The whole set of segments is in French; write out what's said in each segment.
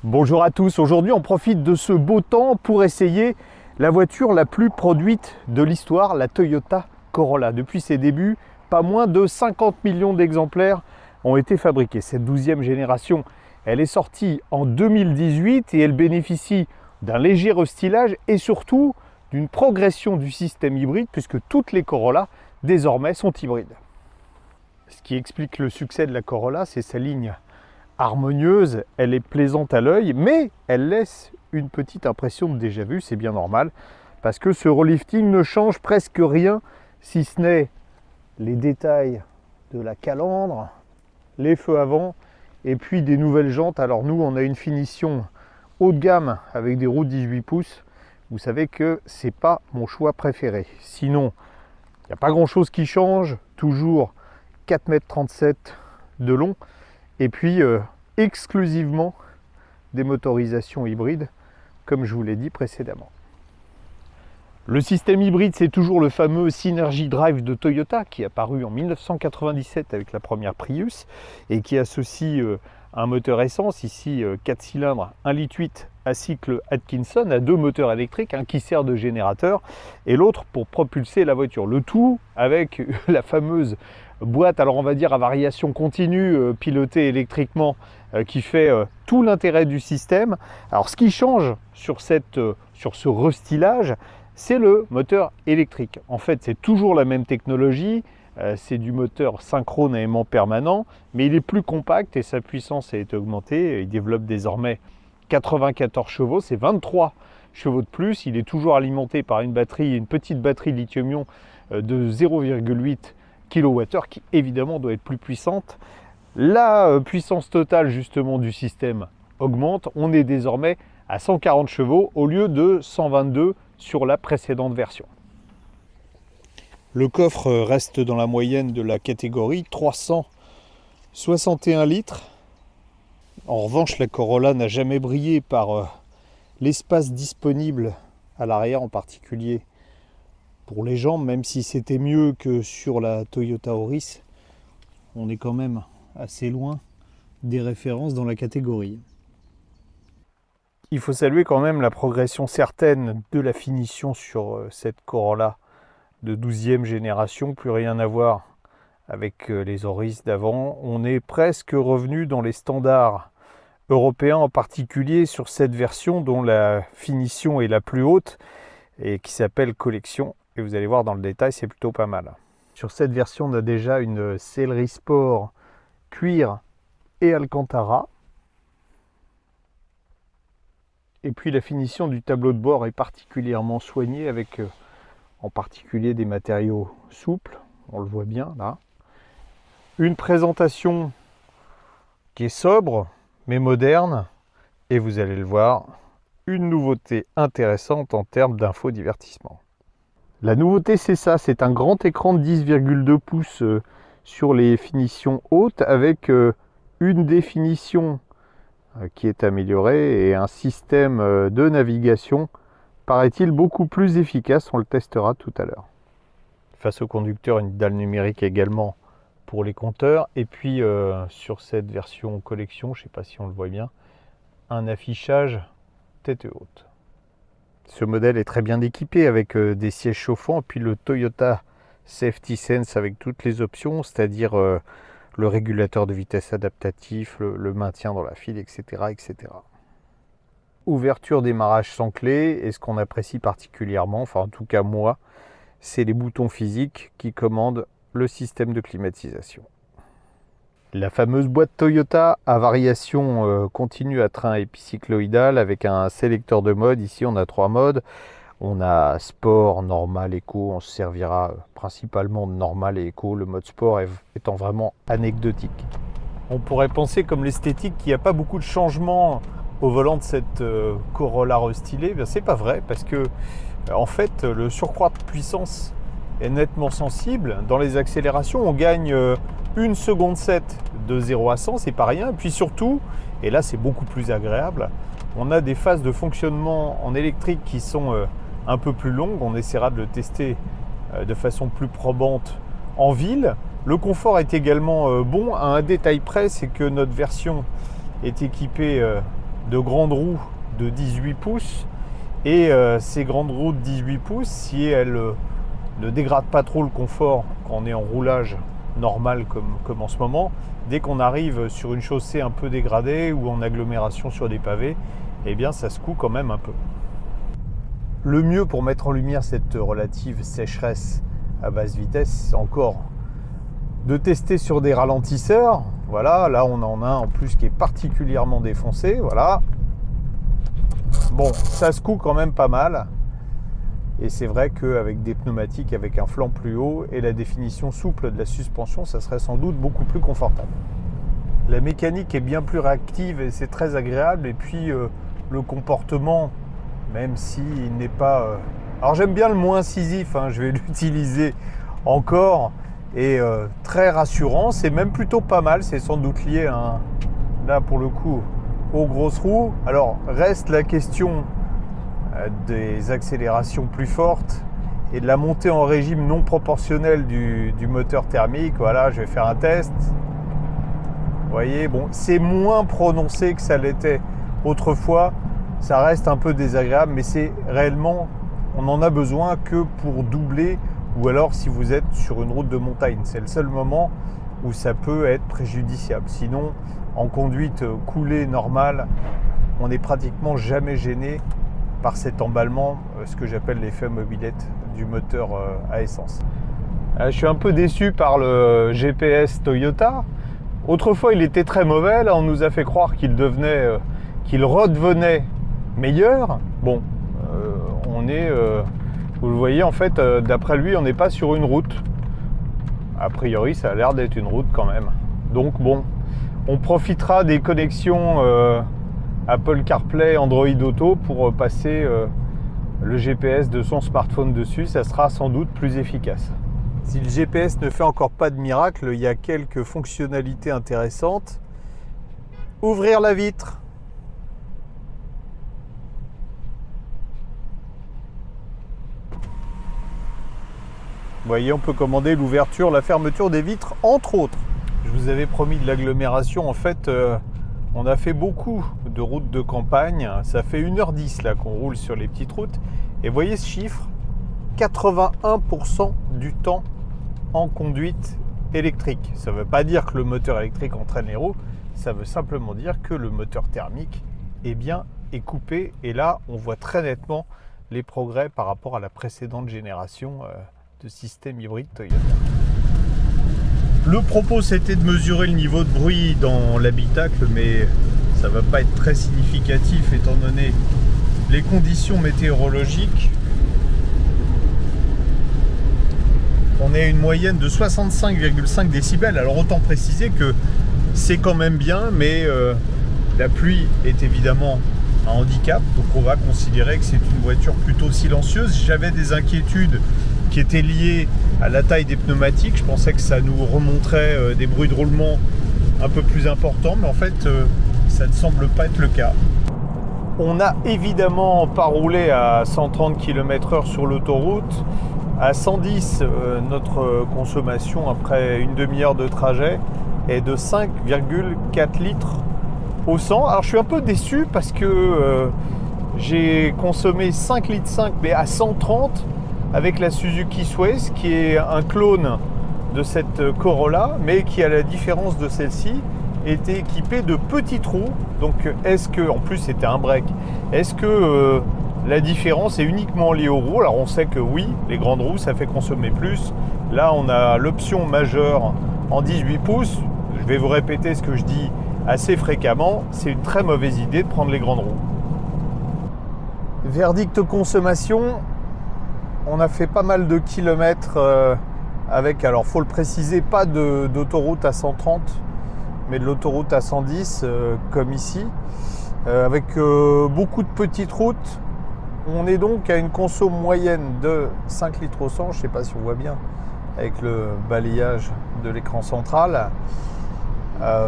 Bonjour à tous, aujourd'hui on profite de ce beau temps pour essayer la voiture la plus produite de l'histoire, la Toyota Corolla. Depuis ses débuts, pas moins de 50 millions d'exemplaires ont été fabriqués. Cette 12e génération, elle est sortie en 2018 et elle bénéficie d'un léger restylage et surtout d'une progression du système hybride puisque toutes les Corolla désormais sont hybrides. Ce qui explique le succès de la Corolla, c'est sa ligne harmonieuse, elle est plaisante à l'œil, mais elle laisse une petite impression de déjà-vu, c'est bien normal, parce que ce relifting ne change presque rien, si ce n'est les détails de la calandre, les feux avant, et puis des nouvelles jantes. Alors nous, on a une finition haut de gamme avec des roues 18 pouces. Vous savez que c'est pas mon choix préféré. Sinon, il n'y a pas grand-chose qui change, toujours 4,37 m de long, et puis exclusivement des motorisations hybrides, comme je vous l'ai dit précédemment. Le système hybride, c'est toujours le fameux Synergy Drive de Toyota qui est apparu en 1997 avec la première Prius et qui associe un moteur essence, ici 4 cylindres, 1,8 litre à cycle Atkinson, à deux moteurs électriques, un qui sert de générateur et l'autre pour propulser la voiture. Le tout avec la fameuse boîte, alors on va dire à variation continue, pilotée électriquement, qui fait tout l'intérêt du système. Alors ce qui change sur ce restylage, c'est le moteur électrique. En fait, c'est toujours la même technologie, c'est du moteur synchrone à aimant permanent, mais il est plus compact et sa puissance a été augmentée. Il développe désormais 94 chevaux, c'est 23 chevaux de plus. Il est toujours alimenté par une petite batterie lithium-ion de 0,8 kWh qui évidemment doit être plus puissante. La puissance totale justement du système augmente. On est désormais à 140 chevaux au lieu de 122 sur la précédente version. Le coffre reste dans la moyenne de la catégorie, 361 litres. En revanche, la Corolla n'a jamais brillé par l'espace disponible à l'arrière, en particulier pour les jambes, même si c'était mieux que sur la Toyota Auris. On est quand même assez loin des références dans la catégorie. Il faut saluer quand même la progression certaine de la finition sur cette Corolla de 12e génération, plus rien à voir avec les Auris d'avant. On est presque revenu dans les standards européens, en particulier sur cette version dont la finition est la plus haute et qui s'appelle Collection. Et vous allez voir dans le détail, c'est plutôt pas mal. Sur cette version, on a déjà une sellerie sport cuir et alcantara. Et puis la finition du tableau de bord est particulièrement soignée avec en particulier des matériaux souples. On le voit bien là. Une présentation qui est sobre mais moderne. Et vous allez le voir, une nouveauté intéressante en termes d'infodivertissement. La nouveauté, c'est ça, c'est un grand écran de 10,2 pouces sur les finitions hautes avec une définition qui est améliorée et un système de navigation, paraît-il, beaucoup plus efficace. On le testera tout à l'heure. Face au conducteur, une dalle numérique également pour les compteurs. Et puis sur cette version collection, je ne sais pas si on le voit bien, un affichage tête haute. Ce modèle est très bien équipé avec des sièges chauffants et puis le Toyota Safety Sense avec toutes les options, c'est-à-dire le régulateur de vitesse adaptatif, le maintien dans la file, etc., etc. Ouverture démarrage sans clé, et ce qu'on apprécie particulièrement, enfin en tout cas moi, c'est les boutons physiques qui commandent le système de climatisation. La fameuse boîte Toyota à variation continue à train épicycloïdal avec un sélecteur de mode. Ici on a 3 modes. On a sport, normal, éco. On se servira principalement de normal et éco. Le mode sport étant vraiment anecdotique. On pourrait penser comme l'esthétique qu'il n'y a pas beaucoup de changements au volant de cette Corolla restylée. Bien, c'est pas vrai parce que en fait le surcroît de puissance est nettement sensible. Dans les accélérations, on gagne 1,7 seconde de 0 à 100, c'est pas rien. Et puis surtout, et là c'est beaucoup plus agréable, on a des phases de fonctionnement en électrique qui sont un peu plus longues. On essaiera de le tester de façon plus probante en ville. Le confort est également bon. À un détail près, c'est que notre version est équipée de grandes roues de 18 pouces. Et ces grandes roues de 18 pouces, si elles ne dégradent pas trop le confort quand on est en roulage normal comme en ce moment, dès qu'on arrive sur une chaussée un peu dégradée ou en agglomération sur des pavés, eh bien ça secoue quand même un peu. Le mieux pour mettre en lumière cette relative sécheresse à basse vitesse, c'est encore de tester sur des ralentisseurs. Voilà, là on en a un en plus qui est particulièrement défoncé, voilà. Bon, ça secoue quand même pas mal. Et c'est vrai qu'avec des pneumatiques avec un flanc plus haut et la définition souple de la suspension, ça serait sans doute beaucoup plus confortable. La mécanique est bien plus réactive et c'est très agréable. Et puis le comportement, même s'il n'est pas... Alors j'aime bien le mot incisif, hein, je vais l'utiliser encore. Et très rassurant, c'est même plutôt pas mal. C'est sans doute lié à là pour le coup aux grosses roues. Alors reste la question des accélérations plus fortes et de la montée en régime non proportionnel du moteur thermique. Voilà, je vais faire un test. Vous voyez, bon, c'est moins prononcé que ça l'était autrefois. Ça reste un peu désagréable, mais c'est réellement, on n'en a besoin que pour doubler ou alors si vous êtes sur une route de montagne. C'est le seul moment où ça peut être préjudiciable. Sinon, en conduite coulée normale, on n'est pratiquement jamais gêné par cet emballement, ce que j'appelle l'effet mobilette du moteur à essence. Je suis un peu déçu par le GPS Toyota. Autrefois, il était très mauvais. Là, on nous a fait croire qu'il redevenait meilleur. Bon, on est, vous le voyez, en fait, d'après lui, on n'est pas sur une route. A priori, ça a l'air d'être une route quand même. Donc, bon, on profitera des connexions Apple CarPlay, Android Auto pour passer le GPS de son smartphone dessus. Ça sera sans doute plus efficace. Si le GPS ne fait encore pas de miracle, il y a quelques fonctionnalités intéressantes. Ouvrir la vitre. Vous voyez, on peut commander l'ouverture, la fermeture des vitres, entre autres. Je vous avais promis de l'agglomération. En fait, on a fait beaucoup de routes de campagne. Ça fait 1h10 là qu'on roule sur les petites routes. Et voyez ce chiffre, 81% du temps en conduite électrique. Ça ne veut pas dire que le moteur électrique entraîne les roues. Ça veut simplement dire que le moteur thermique est coupé. Et là, on voit très nettement les progrès par rapport à la précédente génération de système hybride Toyota. Le propos, c'était de mesurer le niveau de bruit dans l'habitacle, mais ça ne va pas être très significatif étant donné les conditions météorologiques. On est à une moyenne de 65,5 décibels. Alors autant préciser que c'est quand même bien, mais la pluie est évidemment un handicap. Donc on va considérer que c'est une voiture plutôt silencieuse. J'avais des inquiétudes qui étaient liées à la taille des pneumatiques. Je pensais que ça nous remonterait des bruits de roulement un peu plus importants, mais en fait ça ne semble pas être le cas. On n'a évidemment pas roulé à 130 km/h sur l'autoroute. À 110, notre consommation après une demi-heure de trajet est de 5,4 litres au 100. Alors je suis un peu déçu parce que j'ai consommé 5,5 litres mais à 130 avec la Suzuki Swiss qui est un clone de cette Corolla, mais qui, à la différence de celle-ci, était équipée de petits trous. Donc est-ce que, en plus c'était un break, est-ce que la différence est uniquement liée aux roues? Alors on sait que oui, les grandes roues ça fait consommer plus. Là on a l'option majeure en 18 pouces. Je vais vous répéter ce que je dis assez fréquemment, c'est une très mauvaise idée de prendre les grandes roues. Verdict consommation, on a fait pas mal de kilomètres avec, alors faut le préciser, pas d'autoroute à 130, mais de l'autoroute à 110 comme ici, avec beaucoup de petites routes. On est donc à une conso moyenne de 5 litres au 100, je ne sais pas si on voit bien avec le balayage de l'écran central.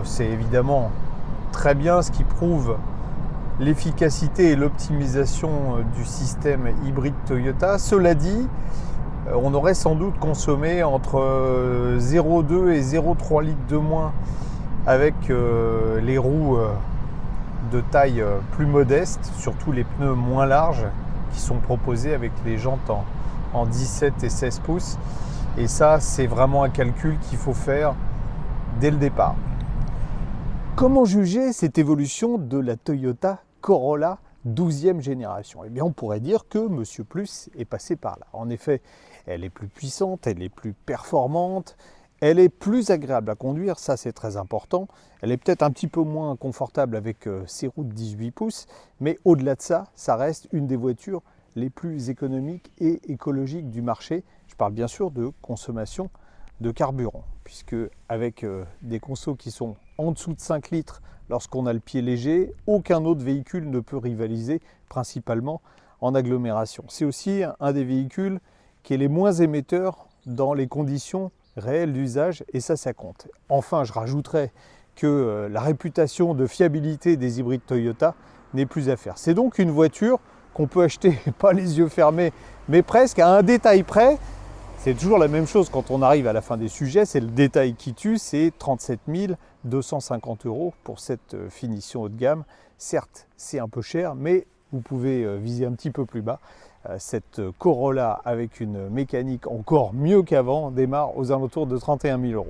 C'est évidemment très bien, ce qui prouve l'efficacité et l'optimisation du système hybride Toyota. Cela dit, on aurait sans doute consommé entre 0,2 et 0,3 litres de moins avec les roues de taille plus modeste, surtout les pneus moins larges qui sont proposés avec les jantes en 17 et 16 pouces. Et ça, c'est vraiment un calcul qu'il faut faire dès le départ. Comment juger cette évolution de la Toyota Corolla 12e génération? Eh bien, on pourrait dire que Monsieur Plus est passé par là. En effet, elle est plus puissante, elle est plus performante, elle est plus agréable à conduire, ça c'est très important. Elle est peut-être un petit peu moins confortable avec ses roues de 18 pouces, mais au-delà de ça, ça reste une des voitures les plus économiques et écologiques du marché. Je parle bien sûr de consommation de carburant, puisque avec des consos qui sont en dessous de 5 litres lorsqu'on a le pied léger, aucun autre véhicule ne peut rivaliser, principalement en agglomération. C'est aussi un des véhicules qui est les moins émetteurs dans les conditions réelles d'usage, et ça compte. Enfin, je rajouterais que la réputation de fiabilité des hybrides Toyota n'est plus à faire. C'est donc une voiture qu'on peut acheter, pas les yeux fermés, mais presque à un détail près. C'est toujours la même chose quand on arrive à la fin des sujets, c'est le détail qui tue, c'est 37 250 € pour cette finition haut de gamme. Certes, c'est un peu cher, mais vous pouvez viser un petit peu plus bas. Cette Corolla avec une mécanique encore mieux qu'avant démarre aux alentours de 31 000 €.